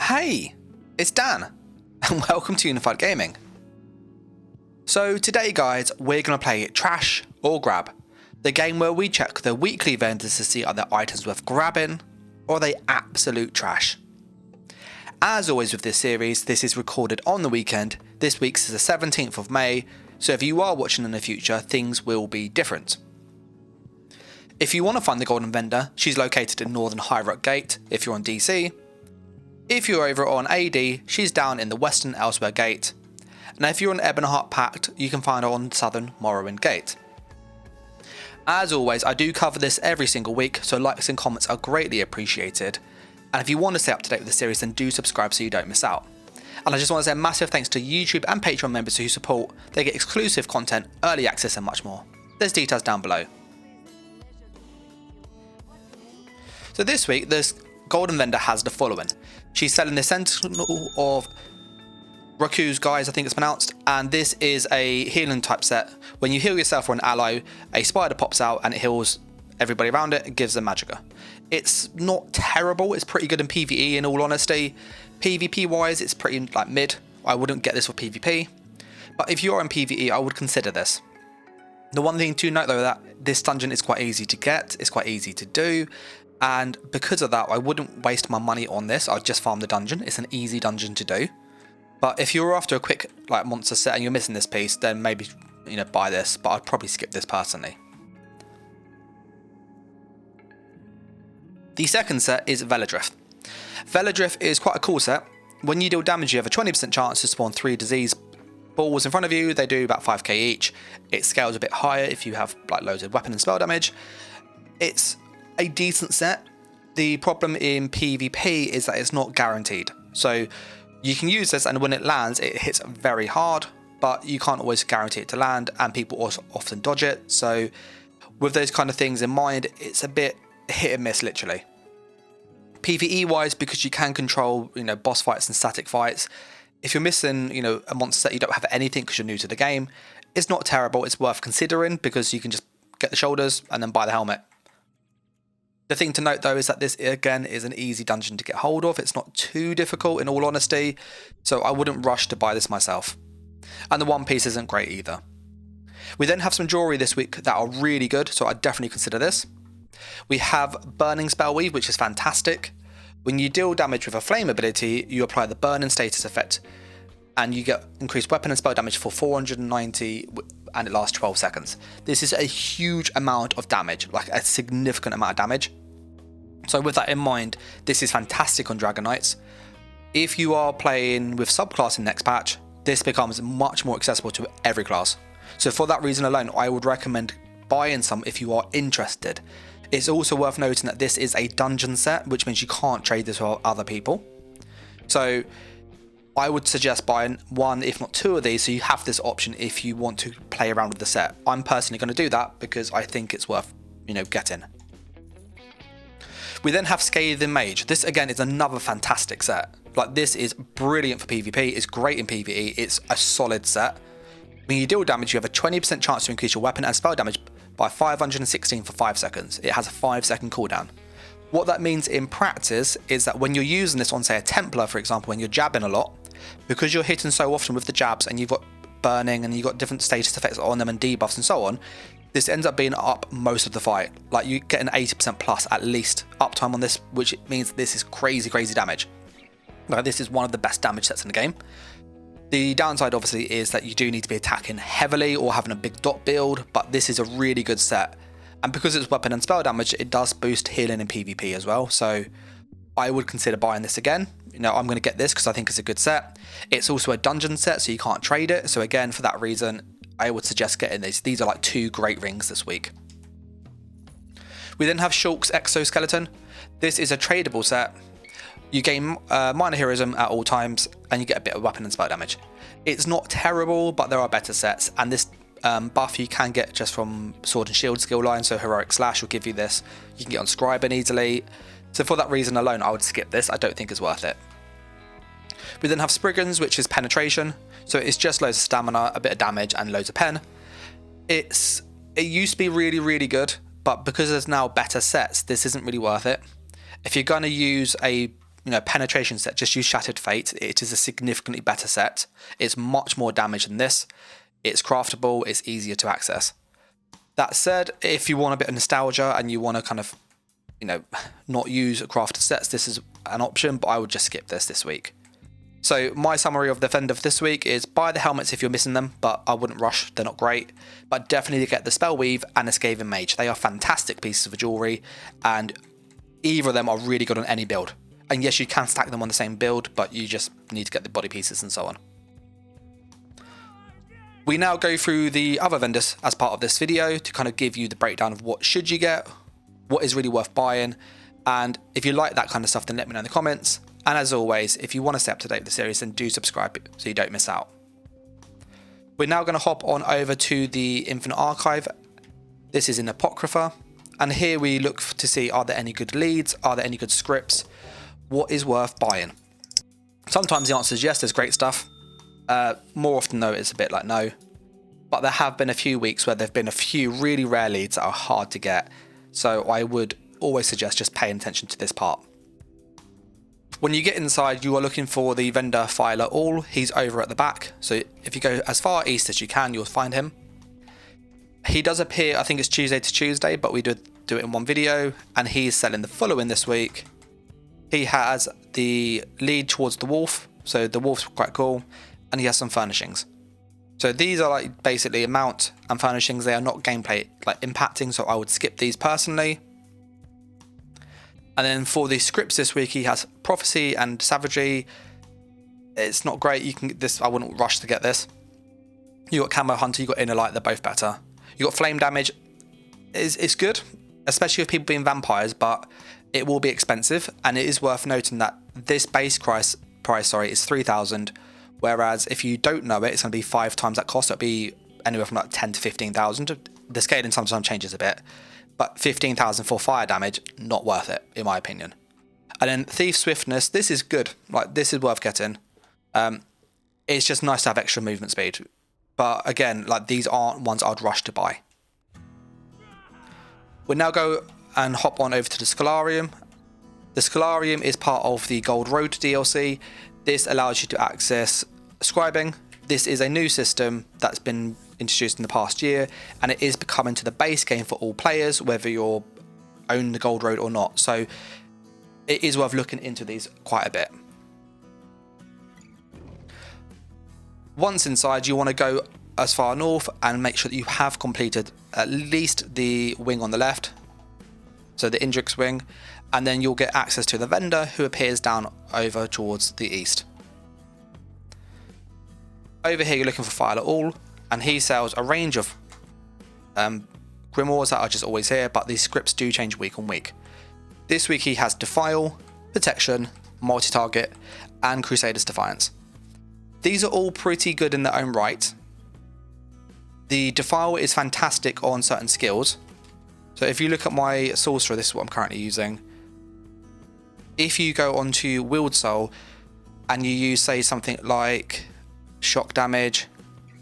Hey, it's Dan, and welcome to Unified Gaming. So today guys, we're going to play Trash or Grab, the game where we check the weekly vendors to see are their items worth grabbing, or are they absolute trash. As always with this series, this is recorded on the weekend. This week's is the 17th of May, so if you are watching in the future, things will be different. If you want to find the golden vendor, she's located in Northern High Rock Gate if you're on DC. If you're over on AD, she's down in the Western Elsewhere Gate. And if you're on Ebonheart Pact, you can find her on Southern Morrowind Gate. As always, I do cover this every single week, so likes and comments are greatly appreciated. And if you want to stay up to date with the series, then do subscribe so you don't miss out. And I just want to say a massive thanks to YouTube and Patreon members who support. They get exclusive content, early access and much more. There's details down below. So this week, this golden vendor has the following. She's selling the Sentinel of Raku's Guys, I think it's pronounced, and this is a healing type set. When you heal yourself or an ally, a spider pops out and it heals everybody around it and gives them magicka. It's not terrible, it's pretty good in PvE in all honesty. PvP wise, it's pretty like mid. I wouldn't get this for PvP, but if you're in PvE, I would consider this. The one thing to note though, that this dungeon is quite easy to get, it's quite easy to do, and because of that, I wouldn't waste my money on this. I'd just farm the dungeon. It's an easy dungeon to do. But if you're after a quick like monster set and you're missing this piece, then maybe buy this. But I'd probably skip this personally. The second set is Veladrift. Veladrift is quite a cool set. When you deal damage, you have a 20% chance to spawn 3 disease balls in front of you. They do about 5k each. It scales a bit higher if you have like loads of weapon and spell damage. It's a decent set. The problem in PvP is that it's not guaranteed. So you can use this and when it lands, it hits very hard, but you can't always guarantee it to land and people also often dodge it. So with those kind of things in mind, it's a bit hit and miss literally. PvE wise, because you can control, boss fights and static fights, if you're missing, a monster set, you don't have anything because you're new to the game, it's not terrible. It's worth considering because you can just get the shoulders and then buy the helmet. The thing to note though is that this again is an easy dungeon to get hold of. It's not too difficult in all honesty, so I wouldn't rush to buy this myself. And the one piece isn't great either. We then have some jewelry this week that are really good, so I'd definitely consider this. We have Burning Spell Weave, which is fantastic. When you deal damage with a flame ability, you apply the burning status effect and you get increased weapon and spell damage for 490 and it lasts 12 seconds. This is a huge amount of damage, like a significant amount of damage. So with that in mind, this is fantastic on Dragon Knights. If you are playing with subclass in next patch, this becomes much more accessible to every class. So for that reason alone, I would recommend buying some if you are interested. It's also worth noting that this is a dungeon set, which means you can't trade this with other people. So I would suggest buying 1, if not 2 of these, so you have this option if you want to play around with the set. I'm personally going to do that because I think it's worth, getting. We then have Scathing Mage. This again is another fantastic set. Like this is brilliant for PvP, it's great in PvE, it's a solid set. When you deal damage, you have a 20% chance to increase your weapon and spell damage by 516 for 5 seconds. It has a 5-second cooldown. What that means in practice is that when you're using this on, say, a Templar, for example, when you're jabbing a lot, because you're hitting so often with the jabs and you've got burning and you've got different status effects on them and debuffs and so on, this ends up being up most of the fight. Like you get an 80% plus at least uptime on this, which means this is crazy, crazy damage. Like this is one of the best damage sets in the game. The downside obviously is that you do need to be attacking heavily or having a big dot build, but this is a really good set. And because it's weapon and spell damage, it does boost healing in PvP as well. So I would consider buying this again. I'm going to get this because I think it's a good set. It's also a dungeon set, so you can't trade it. So again, for that reason, I would suggest getting these. These are like 2 great rings this week. We then have Shulk's Exoskeleton. This is a tradable set. You gain minor heroism at all times and you get a bit of weapon and spell damage. It's not terrible, but there are better sets, and this buff you can get just from Sword and Shield skill line, so Heroic Slash will give you this. You can get on Scribing easily. So for that reason alone, I would skip this. I don't think it's worth it. We then have Spriggans, which is penetration. So it's just loads of stamina, a bit of damage, and loads of pen. It used to be really, really good, but because there's now better sets, this isn't really worth it. If you're going to use a penetration set, just use Shattered Fate. It is a significantly better set. It's much more damage than this. It's craftable, it's easier to access. That said, if you want a bit of nostalgia and you want to kind of, not use crafted sets, this is an option, but I would just skip this week. So my summary of the Defender for this week is buy the helmets if you're missing them, but I wouldn't rush, they're not great. But definitely get the Spell Weave and the Skaven Mage. They are fantastic pieces of jewellery, and either of them are really good on any build. And yes, you can stack them on the same build, but you just need to get the body pieces and so on. We now go through the other vendors as part of this video to kind of give you the breakdown of what should you get, what is really worth buying, and if you like that kind of stuff, then let me know in the comments. And as always, if you want to stay up to date with the series, then do subscribe so you don't miss out. We're now going to hop on over to the Infinite Archive. This is in Apocrypha, and here we look to see, are there any good leads, are there any good scripts, what is worth buying. Sometimes the answer is yes, there's great stuff. More often though, it's a bit like no. But there have been a few weeks where there have been a few really rare leads that are hard to get. So I would always suggest just paying attention to this part. When you get inside, you are looking for the vendor Filer All. He's over at the back. So if you go as far east as you can, you'll find him. He does appear, I think it's Tuesday to Tuesday, but we do it in one video. And he's selling the following this week. He has the lead towards the wolf. So the wolf's quite cool. And he has some furnishings. So these are like basically a mount and furnishings. They are not gameplay like impacting, so I would skip these personally. And then for the scripts this week, he has Prophecy and Savagery. It's not great. I wouldn't rush to get this. You got Camo Hunter, you got Inner Light. They're both better. You got Flame Damage. It's good, especially with people being vampires, but it will be expensive. And it is worth noting that this base price is 3,000. Whereas if you don't know it, it's going to be 5 times that cost. It'll be anywhere from like 10 to 15,000. The scaling sometimes changes a bit, but 15,000 for fire damage, not worth it, in my opinion. And then Thief Swiftness, this is good. Like, this is worth getting. It's just nice to have extra movement speed. But again, like, these aren't ones I'd rush to buy. We'll now go and hop on over to the Scalarium. The Scalarium is part of the Gold Road DLC. This allows you to access scribing. This is a new system that's been introduced in the past year, and it is becoming to the base game for all players, whether you own the Gold Road or not. So it is worth looking into these quite a bit. Once inside, you want to go as far north and make sure that you have completed at least the wing on the left, so the Indrix wing, and then you'll get access to the vendor who appears down over towards the east. Over here you're looking for Filer All, and he sells a range of grimoires that are just always here, but these scripts do change week on week. This week he has Defile, Protection, Multi-Target, and Crusader's Defiance. These are all pretty good in their own right. The Defile is fantastic on certain skills. So if you look at my Sorcerer, this is what I'm currently using. If you go onto Wield Soul and you use, say, something like Shock Damage,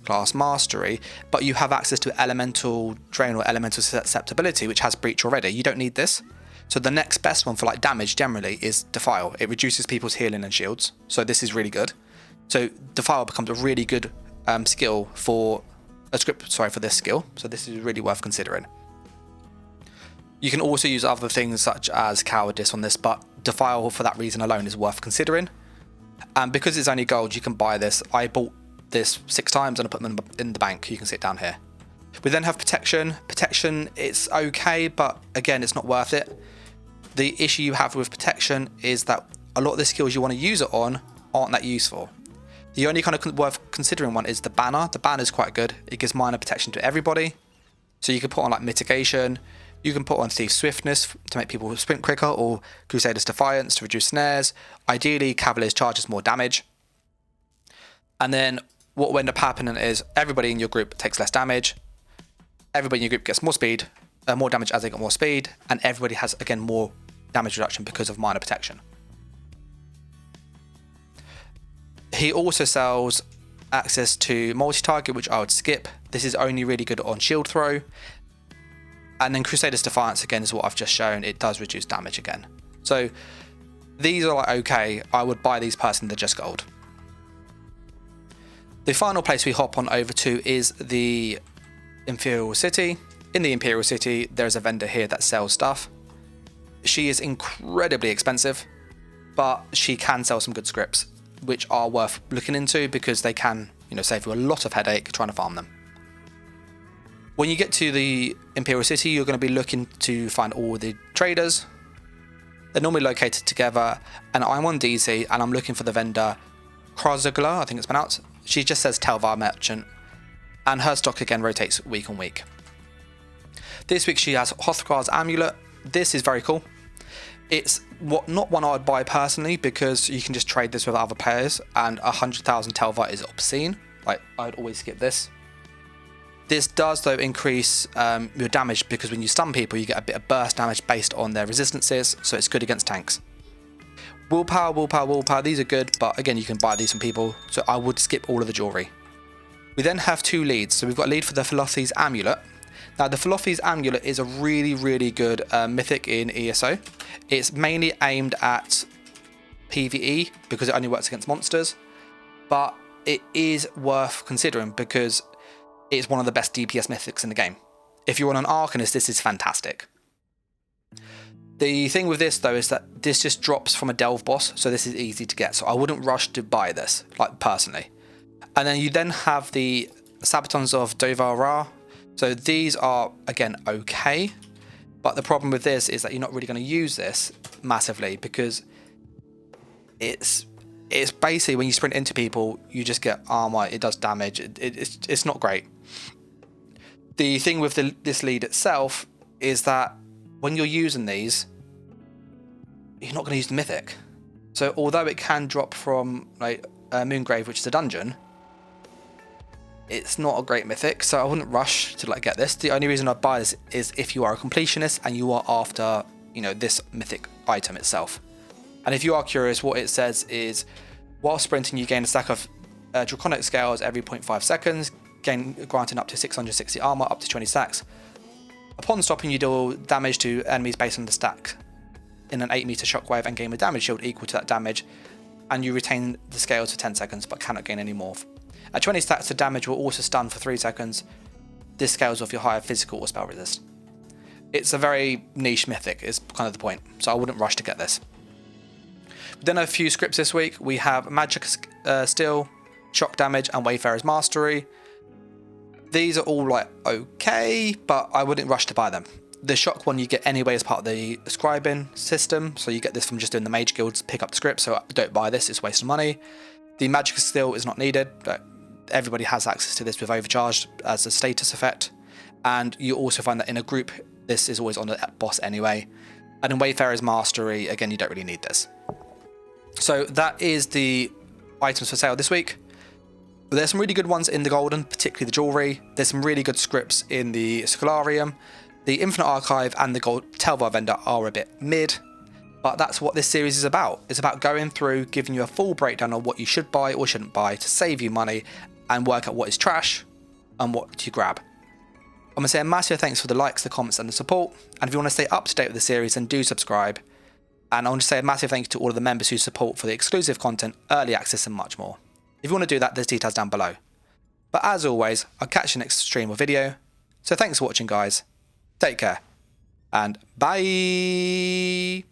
Class Mastery, but you have access to Elemental Drain or Elemental Susceptibility, which has Breach already, you don't need this. So the next best one for like damage generally is Defile. It reduces people's healing and shields, so this is really good. So Defile becomes a really good skill for a script, for this skill. So this is really worth considering. You can also use other things such as Cowardice on this, but Defile for that reason alone is worth considering. And because it's only gold, you can buy this. I bought this 6 times and I put them in the bank. You can see it down here. We then have Protection. Protection, it's okay, but again, it's not worth it. The issue you have with Protection is that a lot of the skills you want to use it on aren't that useful. The only kind of worth considering one is the Banner. The Banner is quite good. It gives minor protection to everybody. So you can put on like Mitigation. You can put on Thief Swiftness to make people sprint quicker, or Crusader's Defiance to reduce snares. Ideally, Cavalier's Charge is more damage. And then what will end up happening is everybody in your group takes less damage. Everybody in your group gets more speed, more damage as they get more speed, and everybody has, again, more damage reduction because of minor protection. He also sells access to multi-target, which I would skip. This is only really good on shield throw. And then Crusader's Defiance, again, is what I've just shown. It does reduce damage again. So These are like okay, I would buy these personally, they're just gold. The final place we hop on over to is the Imperial City. In the Imperial City, there's a vendor here that sells stuff. She is incredibly expensive, but she can sell some good scripts, which are worth looking into because they can, save you a lot of headache trying to farm them. When you get to the Imperial City, you're going to be looking to find all the traders. They're normally located together, and I'm on DC, and I'm looking for the vendor Krozagla, I think it's pronounced. She just says Telvar Merchant, and her stock again rotates week on week. This week she has Hothgar's Amulet. This is very cool. It's not one I would buy personally because you can just trade this with other players, and 100,000 Telvar is obscene. Like, I'd always skip this. This does though increase your damage because when you stun people you get a bit of burst damage based on their resistances, so it's good against tanks. Willpower, these are good, but again you can buy these from people, so I would skip all of the jewelry. We then have two leads, so we've got a lead for the Philothes Amulet. Now the Philothes Amulet is a really good mythic in ESO. It's mainly aimed at PvE because it only works against monsters, but it is worth considering because it's one of the best DPS mythics in the game. If you're on an Arcanist, this is fantastic. The thing with this though is that this just drops from a Delve boss, so this is easy to get, so I wouldn't rush to buy this, like personally. And then you then have the Sabatons of Dovara. So these are, again, okay, but the problem with this is that you're not really going to use this massively because it's basically when you sprint into people, you just get armor, it does damage, it's not great. The thing with this lead itself is that when you're using these, you're not going to use the mythic. So although it can drop from like Moongrave, which is a dungeon, it's not a great mythic, so I wouldn't rush to get this. The only reason I'd buy this is if you are a completionist and you are after, this mythic item itself. And if you are curious, what it says is, while sprinting, you gain a stack of draconic scales every 0.5 seconds, granting up to 660 armor, up to 20 stacks. Upon stopping, you deal damage to enemies based on the stack in an 8-meter shockwave and gain a damage shield equal to that damage, and you retain the scales for 10 seconds but cannot gain any more. At 20 stacks, the damage will also stun for 3 seconds. This scales off your higher physical or spell resist. It's a very niche mythic, is kind of the point, so I wouldn't rush to get this. We then have a few scripts this week. We have Magic Steel, Shock Damage, and Wayfarer's Mastery. These are all okay, but I wouldn't rush to buy them. The Shock one you get anyway as part of the scribing system, so you get this from just doing the Mage Guilds pick up the script, so don't buy this, it's a waste of money. The Magic Steel is not needed, but everybody has access to this with Overcharged as a status effect, and you also find that in a group this is always on the boss anyway, and in Wayfarer's Mastery again you don't really need this. So that is the items for sale this week. There's some really good ones in the golden, particularly the jewelry. There's some really good scripts in the Scalarium. The Infinite Archive and the Gold Telvar vendor are a bit mid, but that's what this series is about. It's about going through, giving you a full breakdown of what you should buy or shouldn't buy to save you money and work out what is trash and what to grab. I'm going to say a massive thanks for the likes, the comments and the support, and if you want to stay up to date with the series then do subscribe. And I want to say a massive thank you to all of the members who support for the exclusive content, early access and much more. If you want to do that, there's details down below. But as always, I'll catch you next stream or video. So thanks for watching guys, take care, and bye!